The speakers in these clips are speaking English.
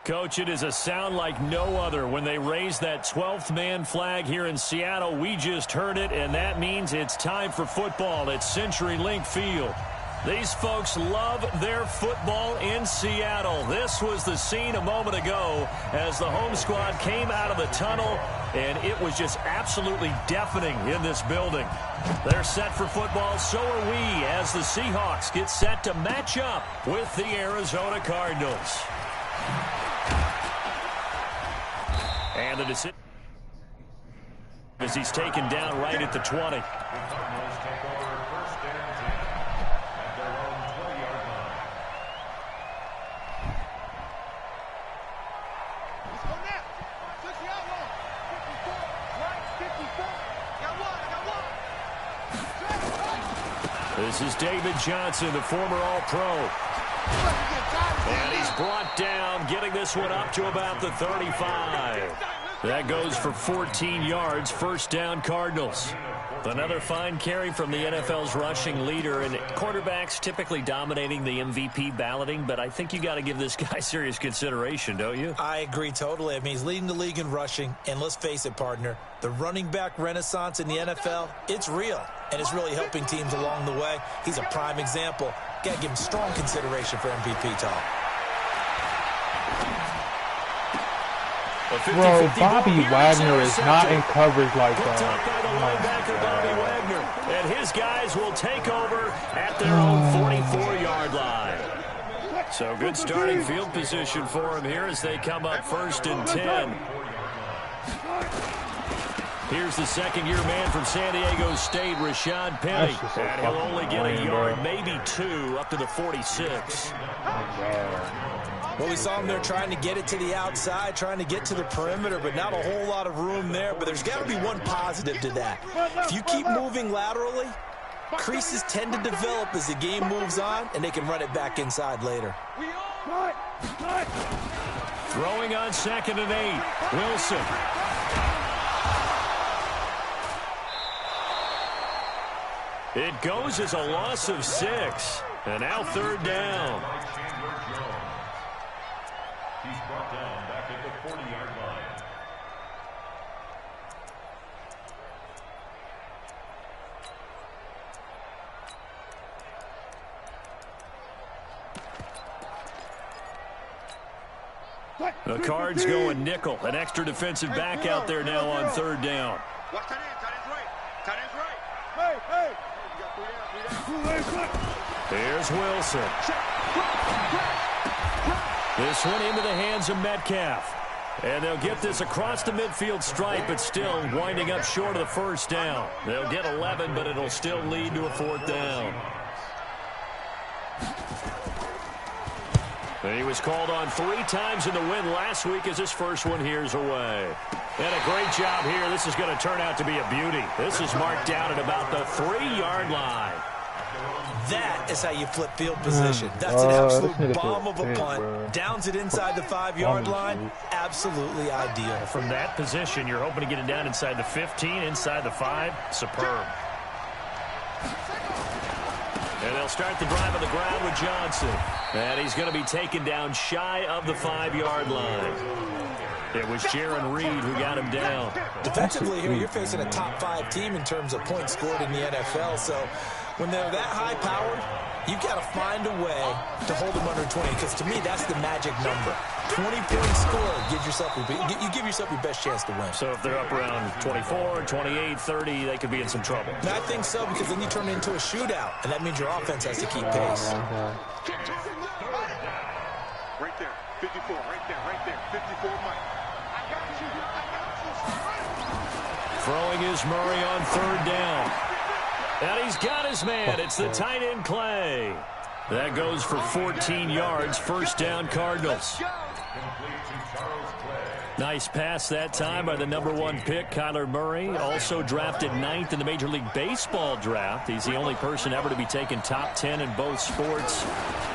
Coach, it is a sound like no other when they raise that 12th man flag here in Seattle. We just heard it, and that means it's time for football at CenturyLink Field. These folks love their football in Seattle. This was the scene a moment ago as the home squad came out of the tunnel, and it was just absolutely deafening in this building. They're set for football, so are we, as the Seahawks get set to match up with the Arizona Cardinals. And the decision as he's taken down right at the 20. This is David Johnson, the former All-Pro. And he's brought down, getting this one up to about the 35. That goes for 14 yards, first down Cardinals. Another fine carry from the NFL's rushing leader, and quarterbacks typically dominating the MVP balloting, but I think you got to give this guy serious consideration, don't you? I agree totally. I mean, he's leading the league in rushing, and let's face it, partner, the running back renaissance in the NFL, it's real, and it's really helping teams along the way. He's a prime example. Got to give him strong consideration for MVP talk. Bro, Bobby Wagner is not in coverage like that. Linebacker Bobby Wagner, and his guys will take over at their own 44-yard line. So good starting field position for him here as they come up 1st and 10. Here's the second-year man from San Diego State, Rashad Penny. And he'll only get a yard, maybe 2, up to the 46. Well, we saw him there trying to get it to the outside, trying to get to the perimeter, but not a whole lot of room there. But there's got to be one positive to that. If you keep moving laterally, creases tend to develop as the game moves on, and they can run it back inside later. Throwing on 2nd and 8, Wilson. It goes as a loss of 6, and now 3rd down. He's brought down back at the 40-yard line. The Cards going nickel. An extra defensive back out there now on 3rd down. Watch tight end. Tight end's right. Tight end's right. Here's Wilson. This one into the hands of Metcalf. And they'll get this across the midfield stripe, but still winding up short of the 1st down. They'll get 11, but it'll still lead to a 4th down. And he was called on 3 times in the win last week as his first one here's away. And a great job here. This is going to turn out to be a beauty. This is marked down at about the 3-yard line. That is how you flip field position. That's an absolute bomb of a punt. Downs it inside the 5-yard line. Absolutely ideal. From that position, you're hoping to get it down inside the 15, inside the 5. Superb. And they'll start the drive on the ground with Johnson. And he's going to be taken down shy of the 5-yard line. It was Jaron Reed who got him down. Defensively here, you're facing a top 5 team in terms of points scored in the NFL. So when they're that high-powered, you've got to find a way to hold them under 20. Because to me, that's the magic number. 20-point score gives yourself you give yourself your best chance to win. So if they're up around 24, 28, 30, they could be in some trouble. And I think so, because then you turn it into a shootout, and that means your offense has to keep pace. Right there, 54, right there, 54, Mike. Throwing is Murray on 3rd down. And he's got his man. It's the tight end Clay. That goes for 14 yards. 1st down Cardinals. Nice pass that time by the #1 pick, Kyler Murray. Also drafted 9th in the Major League Baseball draft. He's the only person ever to be taken top 10 in both sports.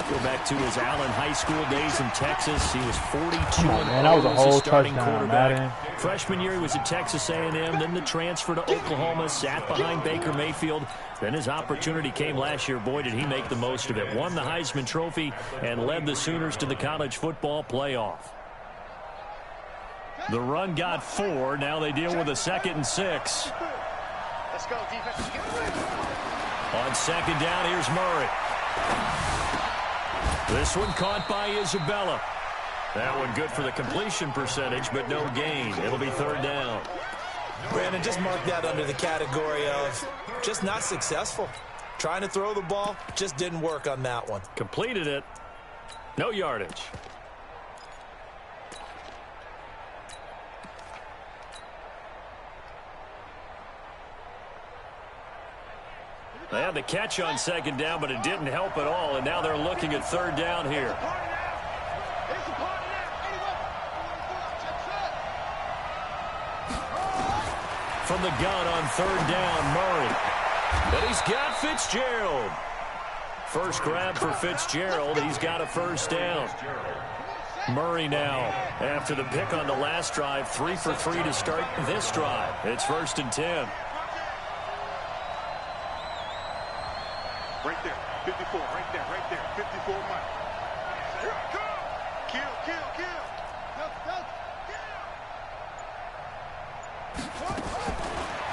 Go back to his Allen High School days in Texas. He was 42 man, that was a whole starting touchdown, quarterback. Freshman year, he was at Texas A&M. Then the transfer to Oklahoma, sat behind Baker Mayfield. Then his opportunity came last year. Boy, did he make the most of it. Won the Heisman Trophy and led the Sooners to the college football playoff. The run got 4. Now they deal with a 2nd and 6. Let's go, defense. On 2nd down, here's Murray. This one caught by Isabella. That one good for the completion percentage, but no gain. It'll be 3rd down. Brandon, just mark that under the category of just not successful. Trying to throw the ball, just didn't work on that one. Completed it. No yardage. They had the catch on 2nd down, but it didn't help at all, and now they're looking at 3rd down here. From the gun on 3rd down, Murray. But he's got Fitzgerald. First grab for Fitzgerald. He's got a 1st down. Murray now, after the pick on the last drive, 3 for 3 to start this drive. It's 1st and 10. Right there, 54, right there, 54 miles. Kill.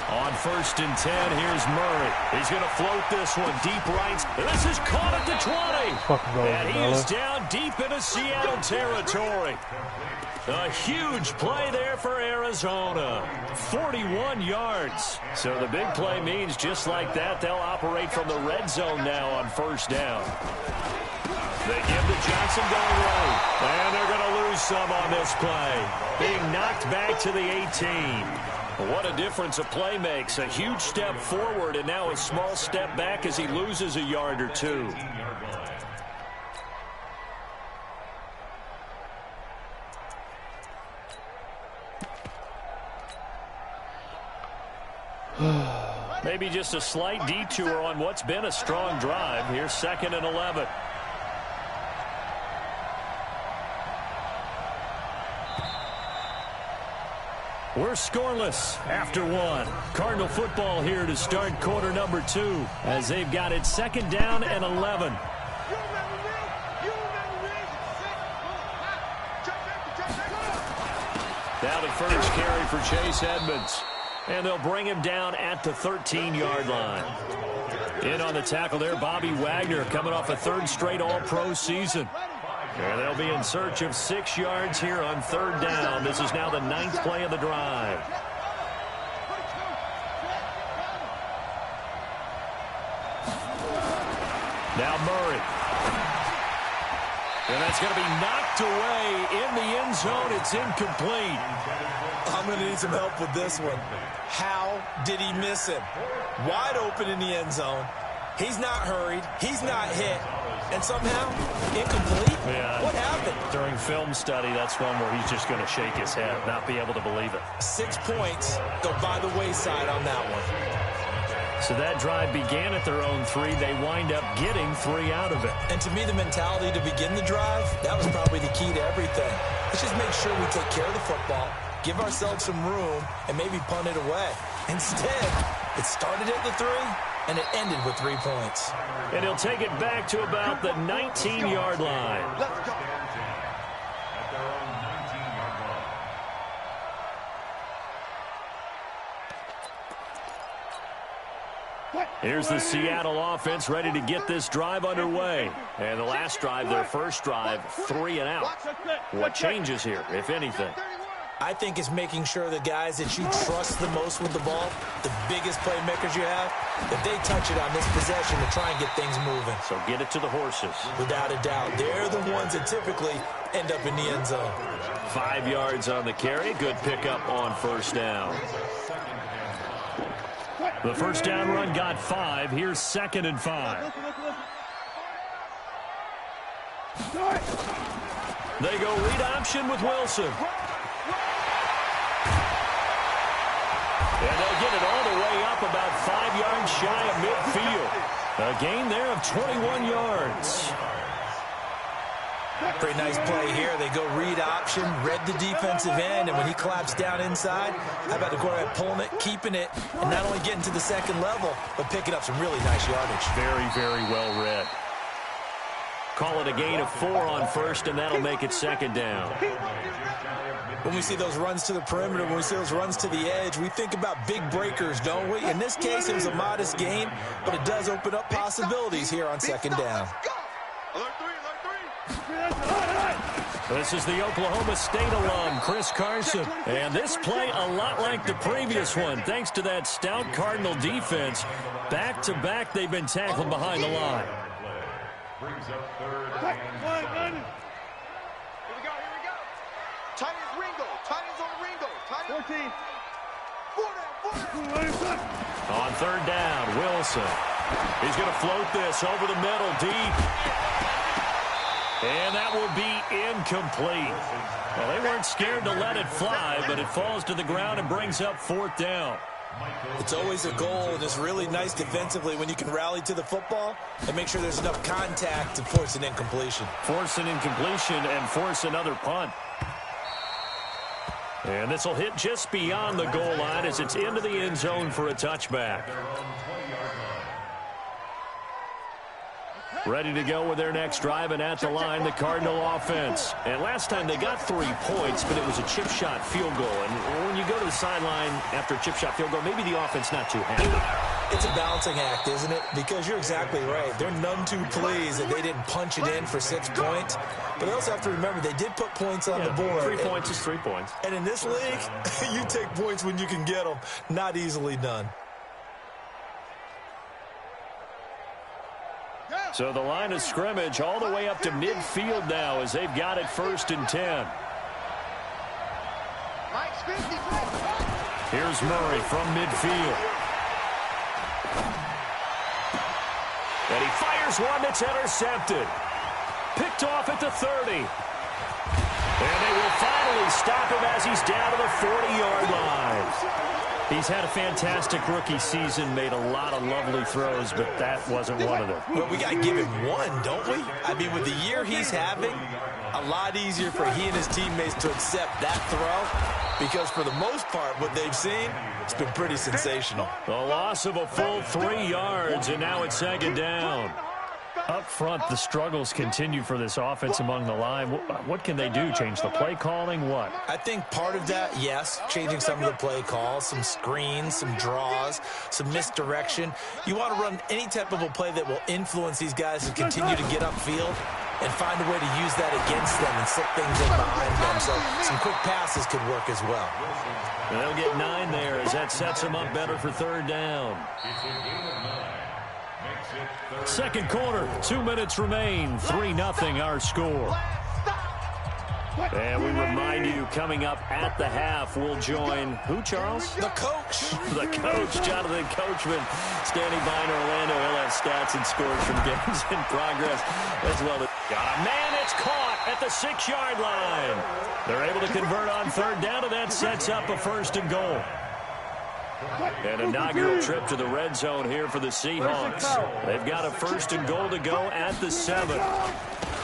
On 1st and 10, here's Murray. He's going to float this one deep right. This is caught at the 20. And he is down deep into Seattle territory. A huge play there for Arizona. 41 yards. So the big play means just like that, they'll operate from the red zone now on 1st down. They give to Johnson going right. And they're going to lose some on this play. Being knocked back to the 18. What a difference a play makes. A huge step forward and now a small step back as he loses a yard or 2. Maybe just a slight detour on what's been a strong drive. Here's 2nd and 11. We're scoreless after 1. Cardinal football here to start quarter number 2 as they've got it 2nd down and 11. Now the first carry for Chase Edmonds. And they'll bring him down at the 13-yard line. In on the tackle there, Bobby Wagner coming off a 3rd straight All-Pro season. And they'll be in search of 6 yards here on 3rd down. This is now the 9th play of the drive. Now Murray. And that's going to be knocked away in the end zone. It's incomplete. I'm going to need some help with this one. How did he miss him? Wide open in the end zone. He's not hurried. He's not hit. And somehow, incomplete? Yeah. What happened? During film study, that's one where he's just going to shake his head, not be able to believe it. 6 points go by the wayside on that one. So that drive began at their own 3. They wind up getting 3 out of it. And to me, the mentality to begin the drive, that was probably the key to everything. Let's just make sure we take care of the football, give ourselves some room, and maybe punt it away. Instead, it started at the 3, and it ended with 3 points. And he'll take it back to about the 19-yard line. Let's go. Here's the Seattle offense ready to get this drive underway. And the last drive, their first drive, 3 and out. What changes here, if anything? I think it's making sure the guys that you trust the most with the ball, the biggest playmakers you have, that they touch it on this possession to try and get things moving. So get it to the horses. Without a doubt. They're the ones that typically end up in the end zone. 5 yards on the carry. Good pickup on 1st down. The 1st down run got 5. Here's 2nd and 5. They go read option with Wilson. And they'll get it all the way up about 5 yards shy of midfield. A gain there of 21 yards. Pretty nice play here. They go read option, read the defensive end, and when he collapsed down inside, how about the quarterback pulling it, keeping it, and not only getting to the second level, but picking up some really nice yardage. Very, very well read. Call it a gain of 4 on first, and that'll make it second down. When we see those runs to the perimeter, when we see those runs to the edge, we think about big breakers, don't we? In this case, it was a modest gain, but it does open up possibilities here on second down. This is the Oklahoma State alum, Chris Carson. And this play a lot like the previous one, thanks to that stout Cardinal defense. Back-to-back, they've been tackled behind the line. Brings up third and 5. Here we go. Tight ends Ringo. Tight ends on Ringo. Tight ends. 14. 4 down. On third down, Wilson. He's going to float this over the middle, deep. And that will be incomplete. Well, they weren't scared to let it fly, but it falls to the ground and brings up 4th down. It's always a goal, and it's really nice defensively when you can rally to the football and make sure there's enough contact to force an incompletion. Force an incompletion and force another punt. And this will hit just beyond the goal line as it's into the end zone for a touchback. Ready to go with their next drive, and at the line, the Cardinal offense. And last time they got 3 points, but it was a chip shot field goal. And when you go to the sideline after a chip shot field goal, maybe the offense not too happy. It's a balancing act, isn't it? Because you're exactly right. They're none too pleased that they didn't punch it in for 6 points. But they also have to remember they did put points on the board. 3 points is 3 points. And in this league, you take points when you can get them. Not easily done. So the line of scrimmage all the way up to midfield now as they've got it 1st and 10. Here's Murray from midfield. And he fires one that's intercepted. Picked off at the 30. And they will finally stop him as he's down to the 40-yard line. He's had a fantastic rookie season, made a lot of lovely throws, but that wasn't one of them. Well, we got to give him one, don't we? I mean, with the year he's having, a lot easier for he and his teammates to accept that throw because for the most part, what they've seen, it's been pretty sensational. The loss of a full 3 yards, and now it's second down. Up front, the struggles continue for this offense among the line. What can they do? Change the play calling? What? I think part of that, yes, changing some of the play calls, some screens, some draws, some misdirection. You want to run any type of a play that will influence these guys to continue to get upfield and find a way to use that against them and slip things in behind them. So some quick passes could work as well. And they'll get 9 there as that sets them up better for third down. Second quarter, 2 minutes remain, 3-0 our score. And we remind you, coming up at the half, we'll join who, Charles? The coach. The coach, Jonathan Coachman, standing by in Orlando. He'll have stats and scores from games in progress as well. Got a man, it's caught at the 6-yard line. They're able to convert on third down, and that sets up a 1st and goal. An inaugural trip to the red zone here for the Seahawks. They've got a 1st and goal to go at the 7.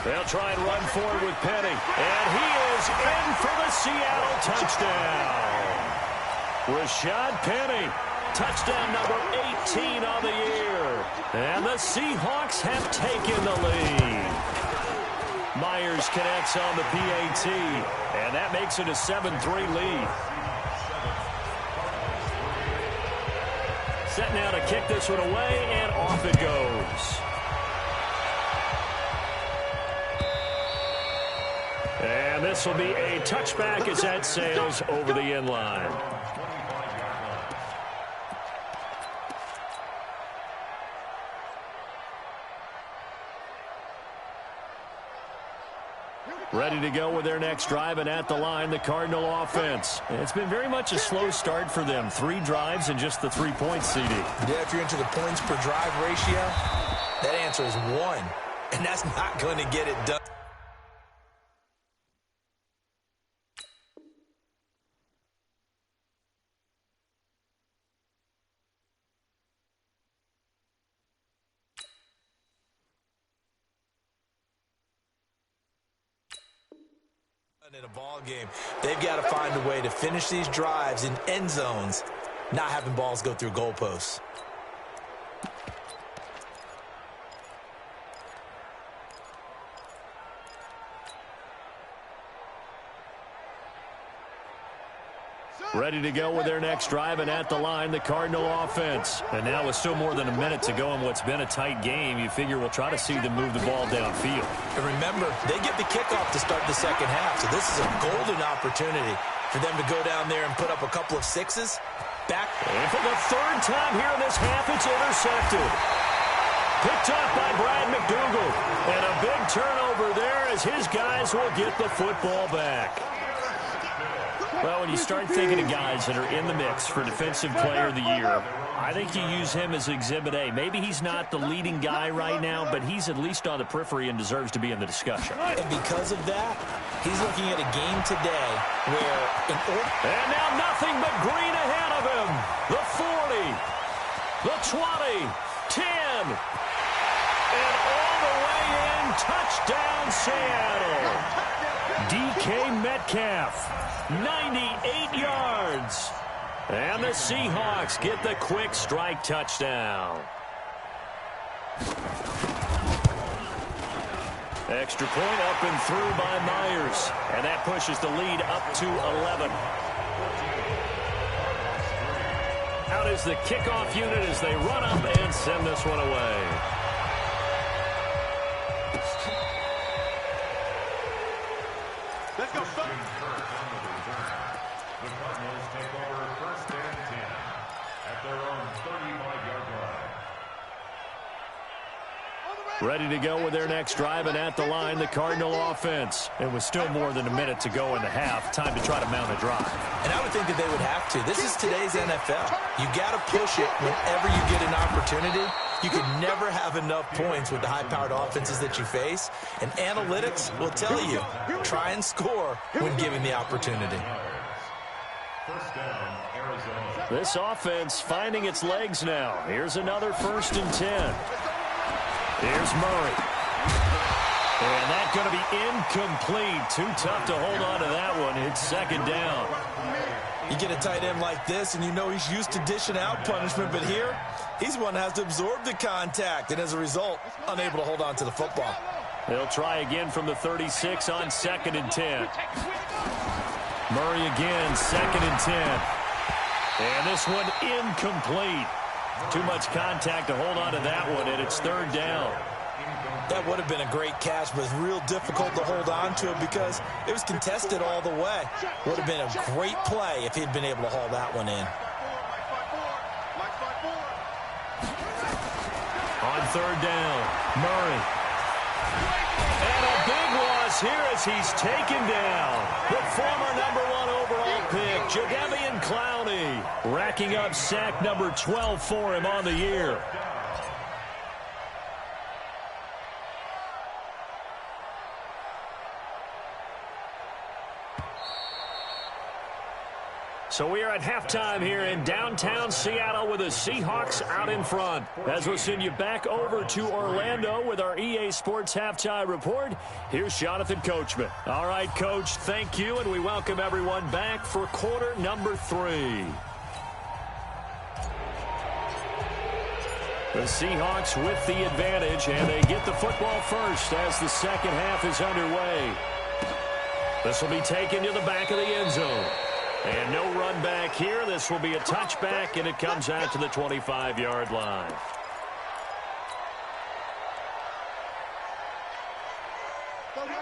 They'll try and run forward with Penny. And he is in for the Seattle touchdown. Rashad Penny, touchdown number 18 on the year. And the Seahawks have taken the lead. Myers connects on the PAT. And that makes it a 7-3 lead. Set now to kick this one away, and off it goes. And this will be a touchback as that sails over the end line. Ready to go with their next drive, and at the line, the Cardinal offense. It's been very much a slow start for them. 3 drives and just the 3 points, CD. Yeah, if you're into the points per drive ratio, that answer is 1. And that's not going to get it done. In a ball game, they've got to find a way to finish these drives in end zones, not having balls go through goalposts. Ready to go with their next drive, and at the line, the Cardinal offense. And now with still more than a minute to go in what's been a tight game, you figure we'll try to see them move the ball downfield. And remember, they get the kickoff to start the second half, so this is a golden opportunity for them to go down there and put up a couple of sixes. And for the third time here in this half, it's intercepted. Picked up by Brad McDougal. And a big turnover there as his guys will get the football back. Well, when you start thinking of guys that are in the mix for Defensive Player of the Year, I think you use him as Exhibit A. Maybe he's not the leading guy right now, but he's at least on the periphery and deserves to be in the discussion. And because of that, he's looking at a game today where And now nothing but green ahead of him. The 40, the 20, 10, and all the way in, touchdown Seattle. DK Metcalf, 98 yards. And the Seahawks get the quick strike touchdown. Extra point up and through by Myers. And that pushes the lead up to 11. Out is the kickoff unit as they run up and send this one away. Let's go, son. The Cardinals take over 1st and 10 at their own 35-yard line. Ready to go with their next drive, and at the line, the Cardinal offense. And with still more than a minute to go in the half, time to try to mount a drive. And I would think that they would have to. This is today's NFL. You got to push it whenever you get an opportunity. You can never have enough points with the high-powered offenses that you face. And analytics will tell you, try and score when given the opportunity. First down, Arizona. This offense finding its legs now. Here's another 1st and 10. Here's Murray. And that's going to be incomplete. Too tough to hold on to that one. It's 2nd down. You get a tight end like this, and you know he's used to dishing out punishment, but here, he's one that has to absorb the contact, and as a result, unable to hold on to the football. They'll try again from the 36 on 2nd and 10. Murray again, 2nd and 10. And this one incomplete. Too much contact to hold on to that one, and it's 3rd down. That would have been a great catch, but it's real difficult to hold on to it because it was contested all the way. Would have been a great play if he'd been able to haul that one in. On 3rd down, Murray. And a big loss here as he's taken down. The former #1 overall pick, Jadeveon Clowney, racking up sack number 12 for him on the year. So we are at halftime here in downtown Seattle with the Seahawks out in front. As we'll send you back over to Orlando with our EA Sports Halftime Report, here's Jonathan Coachman. All right, Coach, thank you, and we welcome everyone back for quarter number 3. The Seahawks with the advantage, and they get the football first as the second half is underway. This will be taken to the back of the end zone. And no run back here. This will be a touchback, and it comes out to the 25-yard line.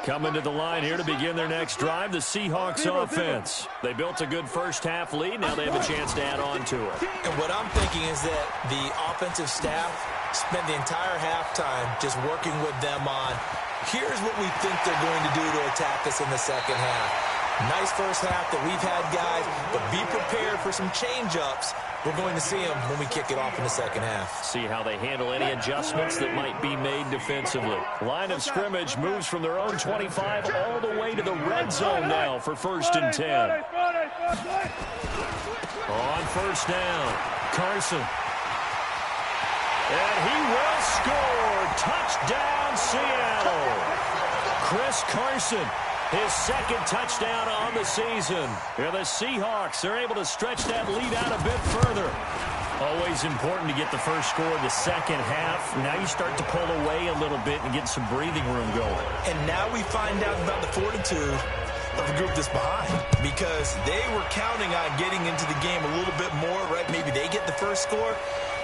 Coming to the line here to begin their next drive, the Seahawks offense. They built a good first half lead. Now they have a chance to add on to it. And what I'm thinking is that the offensive staff spent the entire halftime just working with them on, here's what we think they're going to do to attack us in the second half. Nice first half that we've had, guys, but be prepared for some change-ups. We're going to see them when we kick it off in the second half. See how they handle any adjustments that might be made defensively. Line of scrimmage moves from their own 25 all the way to the red zone now for 1st and 10. On 1st down, Carson. And he will score. Touchdown, Seattle. Chris Carson. His 2nd touchdown on the season. Here the Seahawks are able to stretch that lead out a bit further. Always important to get the first score of the second half. Now you start to pull away a little bit and get some breathing room going. And now we find out about the fortitude of a group that's behind because they were counting on getting into the game a little bit more, right? Maybe they get the first score.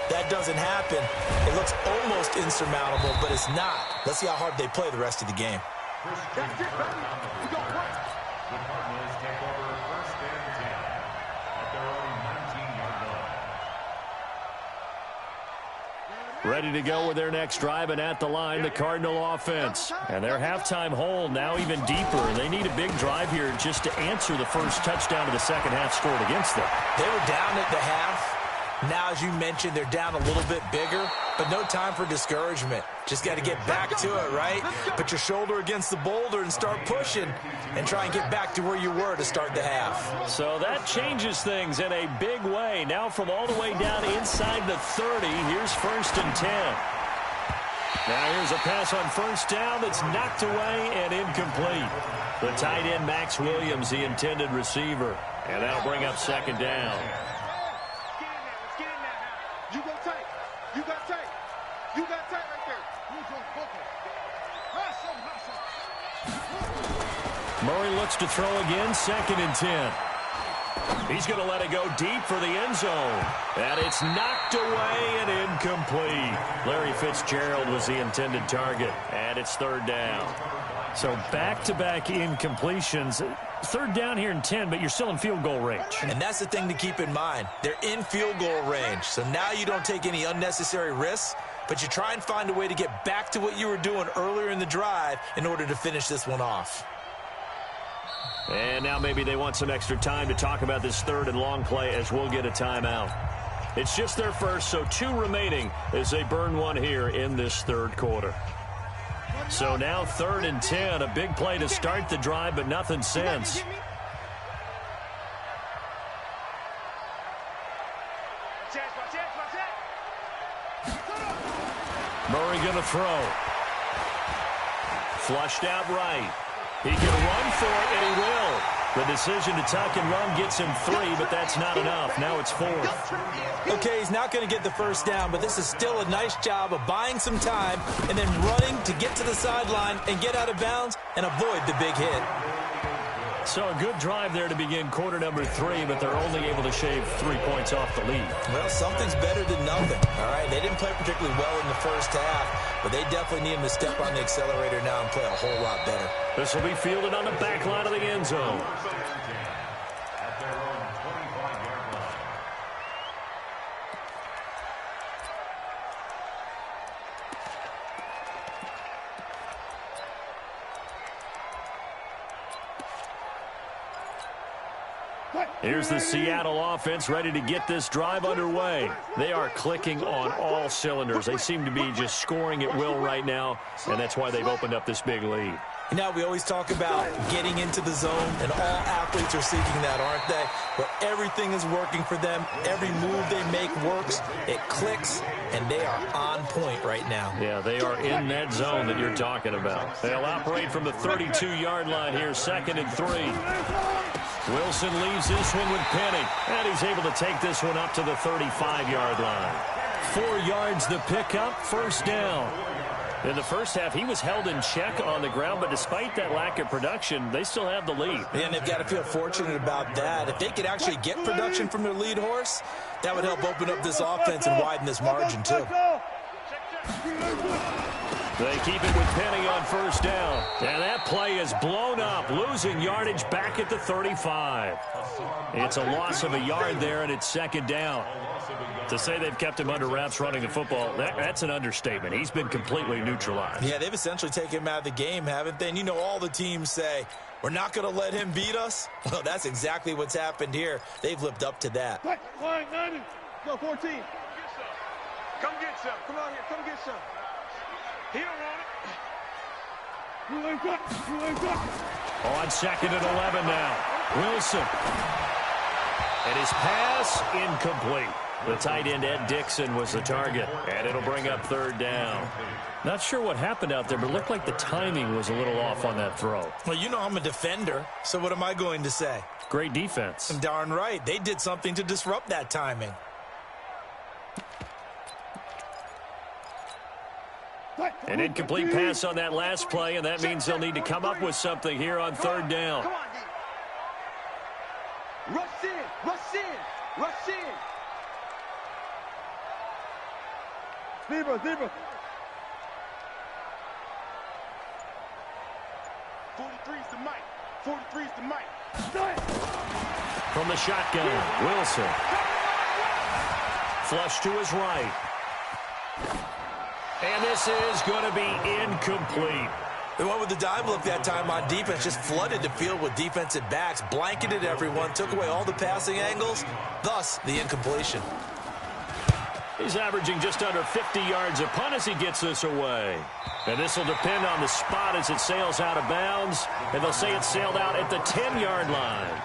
That doesn't happen. It looks almost insurmountable, but it's not. Let's see how hard they play the rest of the game. The Cardinals take over first and 10 at their own 19-yard line. Ready to go with their next drive, and at the line, the Cardinal offense. And their halftime hole now even deeper. They need a big drive here just to answer the first touchdown of the second half scored against them. They were down at the half. Now, as you mentioned, they're down a little bit bigger, but no time for discouragement. Just got to get back to it, right? Put your shoulder against the boulder and start pushing and try and get back to where you were to start the half. So that changes things in a big way. Now from all the way down inside the 30, here's first and 10. Now here's a pass on first down that's knocked away and incomplete. The tight end, Max Williams, the intended receiver. And that'll bring up second down. You go tight. You got tight. You got tight right there. Murray looks to throw again, second and 10. He's going to let it go deep for the end zone. And it's knocked away and incomplete. Larry Fitzgerald was the intended target. And it's third down. So back-to-back incompletions. Third down here in 10, but you're still in field goal range. And that's the thing to keep in mind. They're in field goal range. So now you don't take any unnecessary risks, but you try and find a way to get back to what you were doing earlier in the drive in order to finish this one off. And now maybe they want some extra time to talk about this third and long play as we'll get a timeout. It's just their first, so 2 remaining as they burn one here in this third quarter. So now third and 10, a big play to start the drive, but nothing since. Murray going to throw. Flushed out right. He can run for it, and he will. The decision to tuck and run gets him 3, but that's not enough. Now it's 4th. Okay, he's not going to get the first down, but this is still a nice job of buying some time and then running to get to the sideline and get out of bounds and avoid the big hit. So a good drive there to begin quarter number 3, but they're only able to shave 3 points off the lead. Well, something's better than nothing, all right? They didn't play particularly well in the first half, but they definitely need him to step on the accelerator now and play a whole lot better. This will be fielded on the back line of the end zone. At their own 25-yard line. Here's the Seattle offense ready to get this drive underway. They are clicking on all cylinders. They seem to be just scoring at will right now, and that's why they've opened up this big lead. You know, we always talk about getting into the zone, and all athletes are seeking that, aren't they? Where everything is working for them, every move they make works, it clicks, and they are on point right now. Yeah, they are in that zone that you're talking about. They'll operate from the 32-yard line here, second and 3. Wilson leaves this one with Penny, and he's able to take this one up to the 35-yard line. 4 yards the pickup, first down. In the first half, he was held in check on the ground, but despite that lack of production, they still have the lead. And they've got to feel fortunate about that. If they could actually get production from their lead horse, that would help open up this offense and widen this margin, too. They keep it with Penny on first down. And that play is blown up, losing yardage back at the 35. It's a loss of a yard there, and it's second down. To say they've kept him under wraps running the football, that's an understatement. He's been completely neutralized. Yeah, they've essentially taken him out of the game, haven't they? And you know all the teams say, we're not going to let him beat us. Well, that's exactly what's happened here. They've lived up to that. Go, 14. Come get some. Come on here. Come get some. He don't want it. On second and 11 now. Wilson. And his pass incomplete. The tight end, Ed Dixon, was the target. And it'll bring up third down. Not sure what happened out there, but it looked like the timing was a little off on that throw. Well, you know I'm a defender, so what am I going to say? Great defense. I'm darn right. They did something to disrupt that timing. An incomplete pass on that last play, and that means they'll need to come up with something here on third down. Come on, D. Rush in, rush in, rush in. Zebra. 43's the mic. 43's the mic. From the shotgun, Wilson. Flush to his right. And this is going to be incomplete. They went with the dime look that time on defense, just flooded the field with defensive backs, blanketed everyone, took away all the passing angles, thus the incompletion. He's averaging just under 50 yards a punt as he gets this away. And this will depend on the spot as it sails out of bounds. And they'll say it sailed out at the 10-yard line.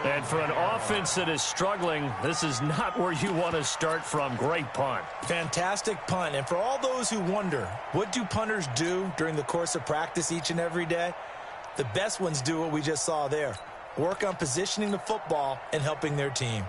And for an offense that is struggling, this is not where you want to start from. Great punt. Fantastic punt. And for all those who wonder, what do punters do during the course of practice each and every day? The best ones do what we just saw there. Work on positioning the football and helping their team.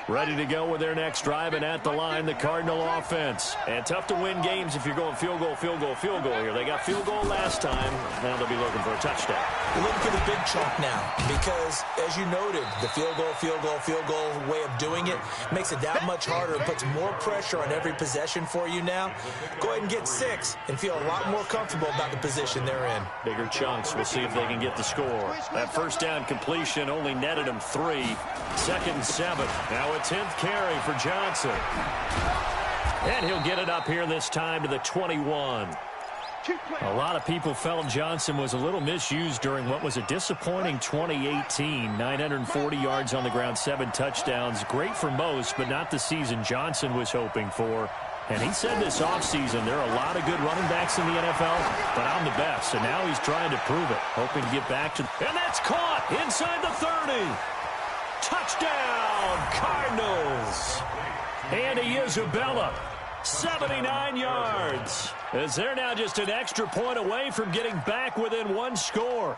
Ready to go with their next drive, and at the line, the Cardinal offense. And tough to win games if you're going field goal here. They got field goal last time. Now they'll be looking for a touchdown. We're looking for the big chunk now because, as you noted, the field goal way of doing it makes it that much harder. It puts more pressure on every possession for you now. Go ahead and get 6 and feel a lot more comfortable about the position they're in. Bigger chunks. We'll see if they can get the score. That first down completion only netted them 3. 2nd and 7. Now a 10th carry for Johnson. And he'll get it up here this time to the 21. A lot of people felt Johnson was a little misused during what was a disappointing 2018. 940 yards on the ground, 7 touchdowns. Great for most, but not the season Johnson was hoping for. And he said this offseason there are a lot of good running backs in the NFL, but I'm the best. And now he's trying to prove it, hoping to get back to... And that's caught inside the 30. Touchdown, Cardinals. Andy Isabella, 79 yards. As they're now just an extra point away from getting back within 1 score.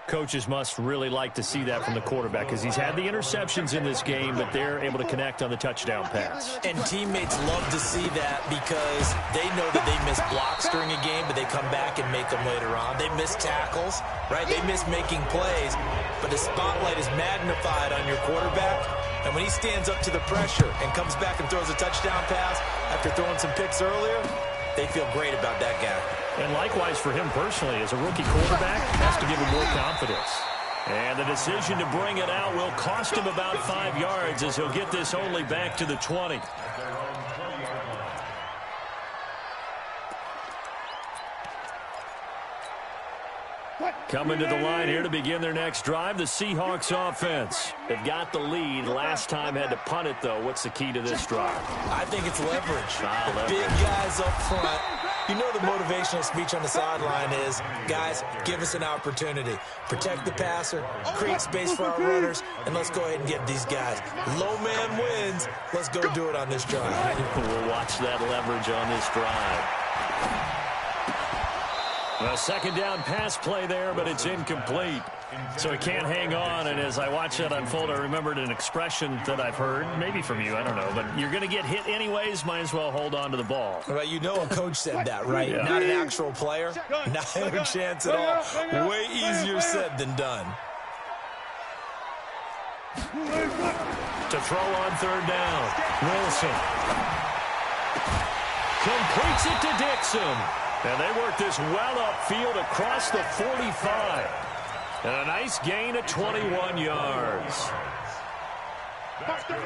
Coaches must really like to see that from the quarterback because he's had the interceptions in this game, but they're able to connect on the touchdown pass. And teammates love to see that because they know that they miss blocks during a game, but they come back and make them later on. They miss tackles, right? They miss making plays, but the spotlight is magnified on your quarterback. And when he stands up to the pressure and comes back and throws a touchdown pass after throwing some picks earlier, they feel great about that guy. And likewise for him personally, as a rookie quarterback, has to give him more confidence. And the decision to bring it out will cost him about 5 yards as he'll get this only back to the 20. Coming to the line here to begin their next drive, the Seahawks offense. They've got the lead. Last time had to punt it, though. What's the key to this drive? I think it's leverage. Leverage. Big guys up front. You know the motivational speech on the sideline is, guys, give us an opportunity. Protect the passer, create space for our runners, and let's go ahead and get these guys. Low man wins. Let's go do it on this drive. We'll watch that leverage on this drive. A 2nd down pass play there, but it's incomplete. So he can't hang on, and as I watch that unfold, I remembered an expression that I've heard, maybe from you, I don't know, but you're going to get hit anyways, might as well hold on to the ball. Well, you know a coach said that, right? Yeah. Not an actual player. Not a chance at all. Way easier said than done. To throw on 3rd down, Wilson. Completes it to Dixon. And they work this well upfield across the 45. And a nice gain of 21 yards.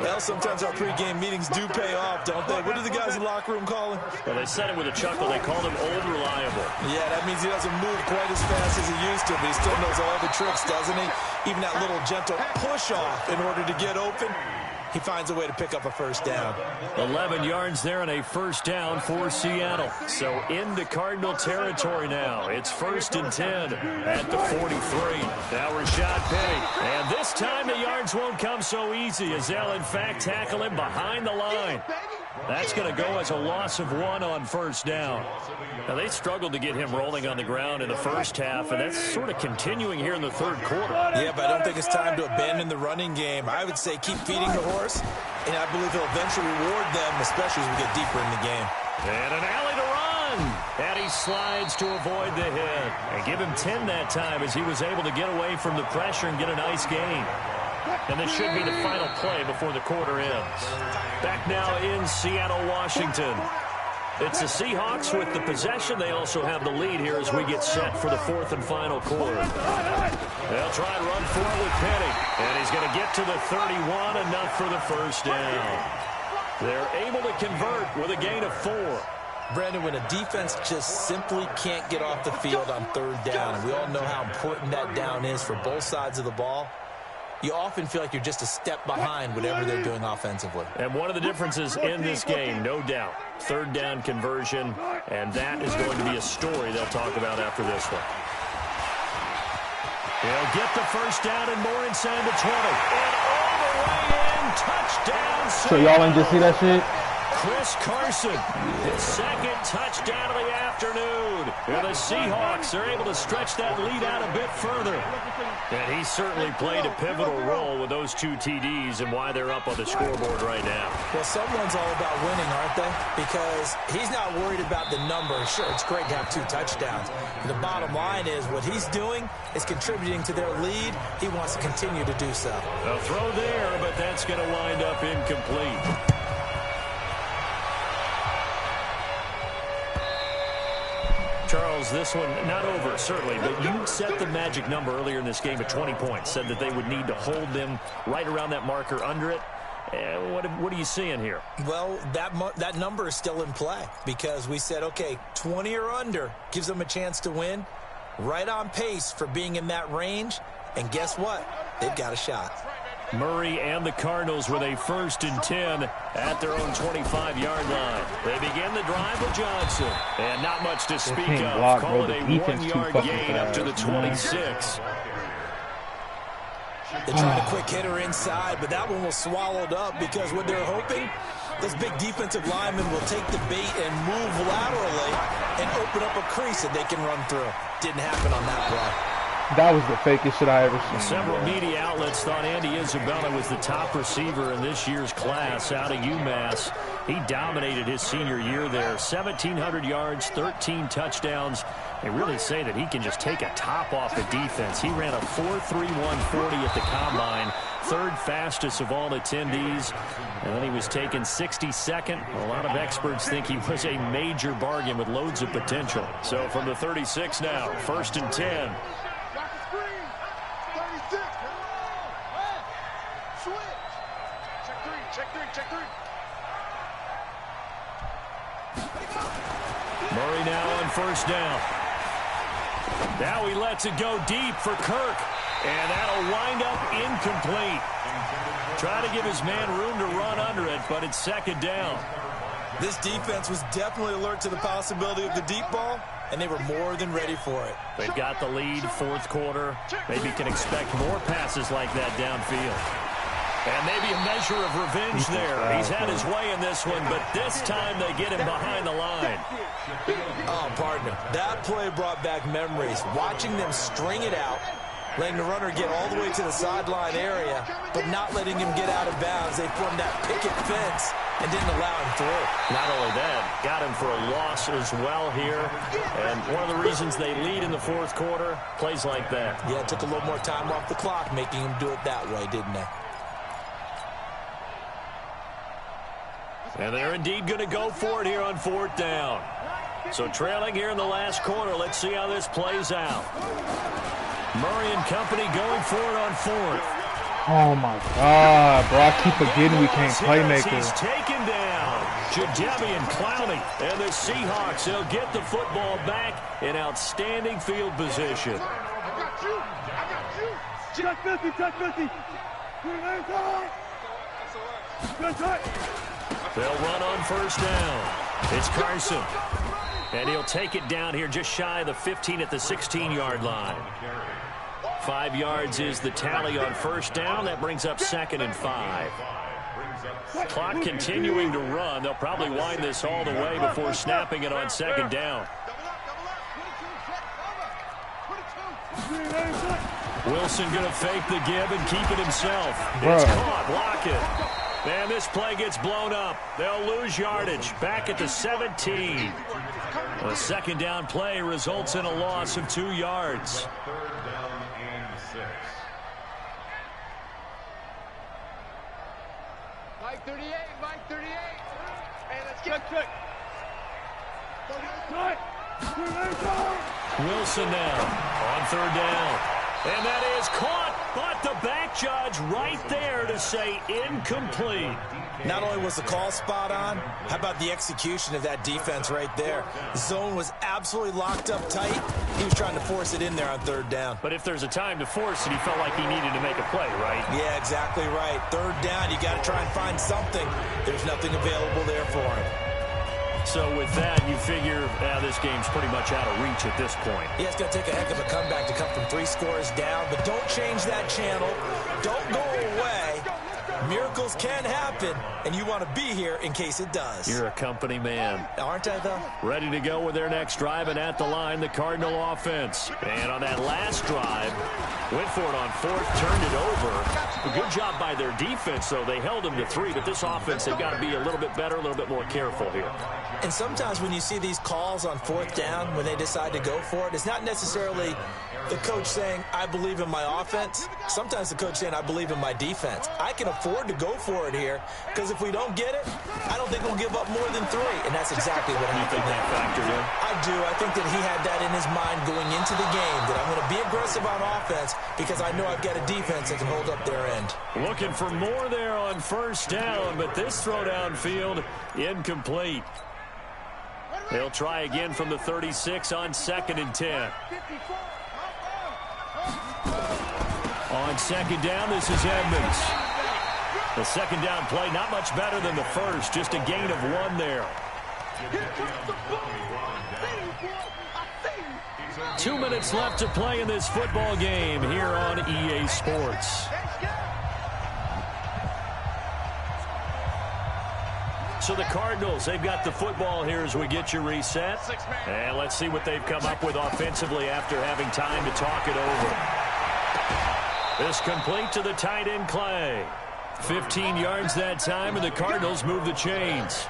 Well, sometimes our pregame meetings do pay off, don't they? What do the guys in the locker room call him? Well, they said it with a chuckle. They called him Old Reliable. Yeah, that means he doesn't move quite as fast as he used to, but he still knows all the tricks, doesn't he? Even that little gentle push-off in order to get open. He finds a way to pick up a 1st down. 11 yards there and a 1st down for Seattle. So into Cardinal territory now. It's 1st and 10 at the 43. Now Rashad Penny. And this time the yards won't come so easy as they'll in fact tackle him behind the line. That's going to go as a loss of 1 on first down. Now, they struggled to get him rolling on the ground in the first half, and that's sort of continuing here in the third quarter. Yeah, but I don't think it's time to abandon the running game. I would say keep feeding the horse, and I believe he'll eventually reward them, especially as we get deeper in the game. And an alley to run. And he slides to avoid the hit. And give him 10 that time as he was able to get away from the pressure and get a nice gain. And this should be the final play before the quarter ends. Back now in Seattle, Washington. It's the Seahawks with the possession. They also have the lead here as we get set for the fourth and final quarter. They'll try and run for it with Penny. And he's going to get to the 31, enough for the first down. They're able to convert with a gain of 4. Brandon, when a defense just simply can't get off the field on third down, and we all know how important that down is for both sides of the ball, you often feel like you're just a step behind whatever they're doing offensively. And one of the differences in this game, no doubt, third down conversion, and that is going to be a story they'll talk about after this one. He'll get the first down and more inside the 20. And all the way in, touchdown. So y'all ain't just see that shit? Chris Carson, his second touchdown of the afternoon. And the Seahawks are able to stretch that lead out a bit further. And he certainly played a pivotal role with those 2 TDs and why they're up on the scoreboard right now. Well, someone's all about winning, aren't they? Because he's not worried about the number. Sure, it's great to have 2 touchdowns. But the bottom line is what he's doing is contributing to their lead. He wants to continue to do so. A throw there, but that's going to wind up incomplete. Charles, this one not over, certainly, but you set the magic number earlier in this game at 20 points, said that they would need to hold them right around that marker under it. What are you seeing here? Well, that number is still in play because we said, okay, 20 or under gives them a chance to win. Right on pace for being in that range, and guess what? They've got a shot. Murray and the Cardinals with a 1st and 10 at their own 25-yard line. They begin the drive with Johnson. And not much to speak of. Call it a 1-yard gain up to the 26. They tried a quick hitter inside, but that one was swallowed up because what they're hoping, this big defensive lineman will take the bait and move laterally and open up a crease that they can run through. Didn't happen on that play. That was the fakest shit I ever seen. Several media outlets thought Andy Isabella was the top receiver in this year's class out of UMass. He dominated his senior year there. 1,700 yards, 13 touchdowns. They really say that he can just take a top off the defense. He ran a 4.31 40 at the Combine, 3rd fastest of all attendees. And then he was taken 62nd. A lot of experts think he was a major bargain with loads of potential. So from the 36 now, 1st and 10. Murray now on 1st down. Now he lets it go deep for Kirk. And that'll wind up incomplete. Try to give his man room to run under it, but it's 2nd down. This defense was definitely alert to the possibility of the deep ball, and they were more than ready for it. They've got the lead, 4th quarter. Maybe can expect more passes like that downfield. And maybe a measure of revenge there. He's had his way in this one, but this time they get him behind the line. Oh, partner, that play brought back memories. Watching them string it out, letting the runner get all the way to the sideline area, but not letting him get out of bounds. They formed that picket fence and didn't allow him through. Not only that, got him for a loss as well here. And one of the reasons they lead in the 4th quarter, plays like that. Yeah, it took a little more time off the clock, making him do it that way, didn't they? And they're indeed going to go for it here on 4th down. So trailing here in the last quarter. Let's see how this plays out. Murray and company going for it on 4th. Oh, my God, bro. I keep forgetting we can't playmaker. He's taken down. Jadeveon Clowney. And the Seahawks, they'll get the football back in outstanding field position. I got you. I got you. Check 50. Check 50. Good touch. They'll run on 1st down. It's Carson. And he'll take it down here just shy of the 15 at the 16-yard line. 5 yards is the tally on 1st down. That brings up 2nd and 5. Clock continuing to run. They'll probably wind this all the way before snapping it on second down. Wilson going to fake the give and keep it himself. It's caught. Block it. And this play gets blown up. They'll lose yardage. Back at the 17. A second down play results in a loss of 2 yards. Third down and 6. Mike 38, Mike 38. Hey, let's get it. Wilson now on third down. And that is caught, but the back judge right there to say incomplete. Not only was the call spot on, how about the execution of that defense right there? The zone was absolutely locked up tight. He was trying to force it in there on third down. But if there's a time to force it, he felt like he needed to make a play, right? Yeah, exactly right. Third down, you got to try and find something. There's nothing available there for him. So with that, you figure this game's pretty much out of reach at this point. Yeah, it's going to take a heck of a comeback to come from 3 scores down, but don't change that channel. Don't go away. Miracles can happen, and you want to be here in case it does. You're a company man. Aren't I, though? Ready to go with their next drive, and at the line, the Cardinal offense. And on that last drive, went for it on fourth, turned it over. A good job by their defense, though. They held them to 3, but this offense, they've got to be a little bit better, a little bit more careful here. And sometimes when you see these calls on fourth down, when they decide to go for it, it's not necessarily the coach saying, I believe in my offense. Sometimes the coach saying, I believe in my defense. I can afford to go for it here, because if we don't get it, I don't think we'll give up more than 3. And that's exactly what happened. You think that factored in? I do. I think that he had that in his mind going into the game, that I'm going to be aggressive on offense because I know I've got a defense that can hold up their end. Looking for more there on first down, but this throw downfield incomplete. They'll try again from the 36 on 2nd and 10. On second down, this is Edmonds. The second down play, not much better than the first, just a gain of 1 there. 2 minutes left to play in this football game here on EA Sports. So the Cardinals, they've got the football here as we get you reset. And let's see what they've come up with offensively after having time to talk it over. This complete to the tight end, Clay. 15 yards that time, and the Cardinals move the chains.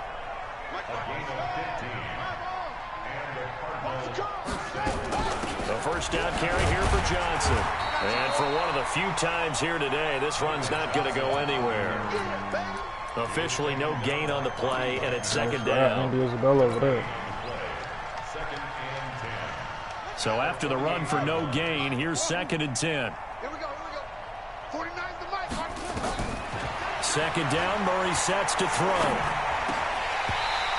The first down carry here for Johnson. And for one of the few times here today, this run's not going to go anywhere. Officially no gain on the play, and it's second down. So after the run for no gain, here's 2nd and 10. Here we go. 49's the mic. Second down, Murray sets to throw.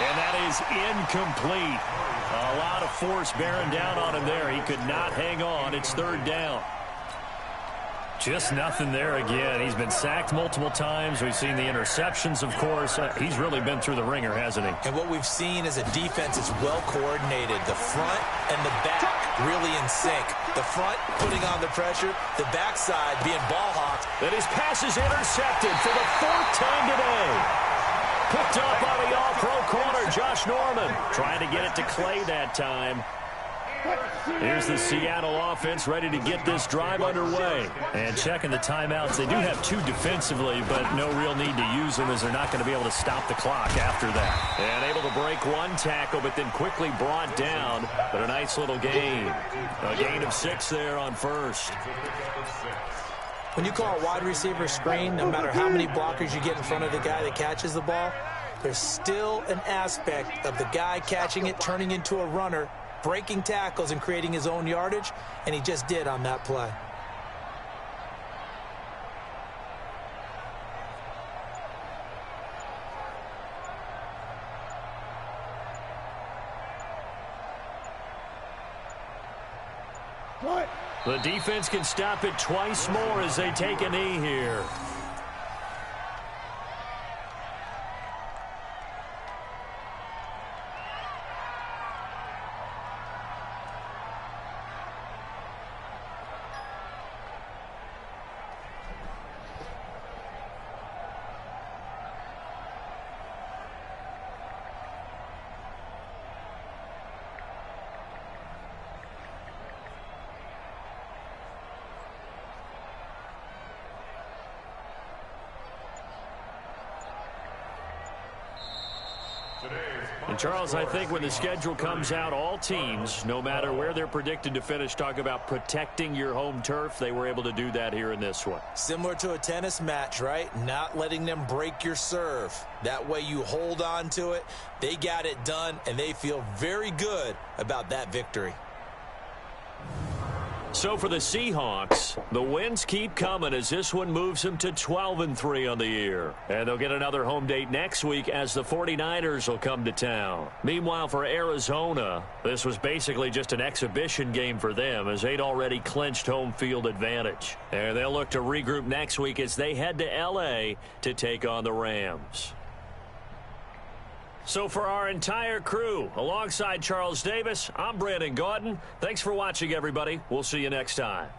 And that is incomplete. A lot of force bearing down on him there. He could not hang on. It's 3rd down. Just nothing there again. He's been sacked multiple times. We've seen the interceptions, of course. He's really been through the ringer, hasn't he? And what we've seen is a defense that's well coordinated. The front and the back really in sync. The front putting on the pressure, the backside being ball hawked. That his pass is intercepted for the 4th time today. Picked up by the all-pro corner, Josh Norman. Trying to get it to Clay that time. Here's the Seattle offense ready to get this drive underway. And checking the timeouts. They do have 2 defensively, but no real need to use them as they're not going to be able to stop the clock after that. And able to break 1 tackle, but then quickly brought down. But a nice little gain. A gain of 6 there on first. When you call a wide receiver screen, no matter how many blockers you get in front of the guy that catches the ball, there's still an aspect of the guy catching it, turning into a runner, breaking tackles and creating his own yardage, and he just did on that play. The defense can stop it twice more as they take a knee here. And, Charles, I think when the schedule comes out, all teams, no matter where they're predicted to finish, talk about protecting your home turf. They were able to do that here in this one. Similar to a tennis match, right? Not letting them break your serve. That way you hold on to it. They got it done, and they feel very good about that victory. So for the Seahawks, the wins keep coming as this one moves them to 12-3 on the year. And they'll get another home date next week as the 49ers will come to town. Meanwhile, for Arizona, this was basically just an exhibition game for them as they'd already clinched home field advantage. And they'll look to regroup next week as they head to L.A. to take on the Rams. So for our entire crew, alongside Charles Davis, I'm Brandon Gaudin. Thanks for watching, everybody. We'll see you next time.